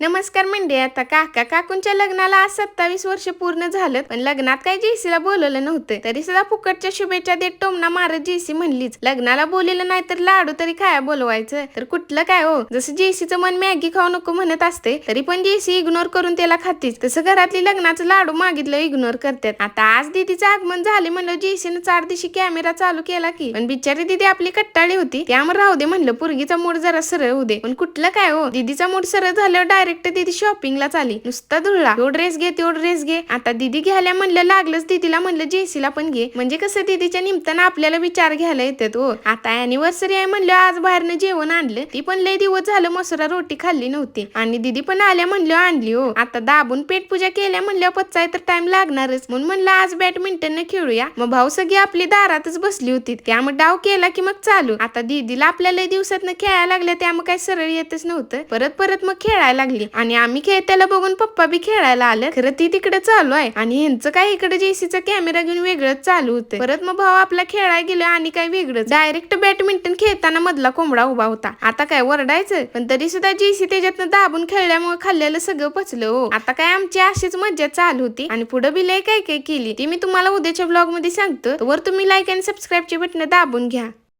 नमस्कार मंडळी. आता काका काकूंच्या लग्नाला आज 27 वर्ष पूर्ण झालं, पण लग्नात काय जेसीला बोलवलं नव्हतं. तरी सुद्धा फुकटच्या शुभेच्छा देत टोमना मारत जेसी म्हणलीच, लग्नाला बोललेलं नाही तर लाडू तरी खाया बोलवायचं. तर कुठलं काय हो, जसं जेसीचं मन मॅगी खाऊ नको म्हणत असते, तरी पण जेसी इग्नोर करून त्याला खातीच. तसं घरातली लग्नाचं लाडू मागितलं इग्नोर करतात. आता आज दीदीचं आगमन झाले म्हणलं जेसीनं 4 दिवशी कॅमेरा चालू केला की, पण बिचारी दीदी आपली कट्टाळी होती, त्यामुळे राहू दे म्हणलं, पोरगीचा मूड जरा सरळ होऊ दे. पण कुठलं काय हो, दीदीचा मूड सरळ झाल्यावर डायरेक्ट दीदी शॉपिंगला चाली. नुसता धुळला, तो ड्रेस घे तो ड्रेस घे. आता दीदी घ्यायला म्हणलं, लागलंच दीदीला म्हणलं जेसीला पण घे, म्हणजे कसं दीदीच्या निमित्तानं आपल्याला विचार घ्यायला येतात हो. आता अॅनिव्हर्सरी आहे म्हणलं, आज बाहेरनं जेवण आणलं, ती पण लय दिवस झालं मसुरा रोटी खाल्ली नव्हती, आणि दीदी पण आल्या म्हणलं आणली हो. आता दाबून पेट पूजा केल्या म्हणल्या पचाय तर टाइम लागणारच, म्हणून म्हणलं आज बॅडमिंटन खेळूया. मग भाऊ सगळी आपली दारातच बसली होती, त्यामुळे डाव केला की मग चालू. आता दीदीला आपल्या लय दिवसात खेळायला लागल्या, त्यामुळे काय सरळ येतच नव्हतं. परत मग खेळायला लागली, आणि आम्ही खेळताना बघून पप्पा बी खेळायला आले. खरं ती तिकडे चालू आहे, आणि ह्यांचं काय इकडे जेसीचा कॅमेरा घेऊन वेगळंच चालू होतं. परत मग भाऊ आपला खेळायला गेलो, आणि काय वेगळंच डायरेक्ट बॅडमिंटन खेळताना मधला कोंबडा उभा होता. आता काय वरडायचं, पण तरी सुद्धा जेसी त्याच्यातनं दाबून खेळल्यामुळे खाल्लेलं सगळं पचलं हो. आता काय आमची अशीच मज्जा चालू होती, आणि पुढे बी लय काय काय केली ती मी तुम्हाला उद्याच्या ब्लॉग मध्ये सांगतो. वर तुम्ही लाईक आणि सबस्क्राईबचे बटन दाबून घ्या.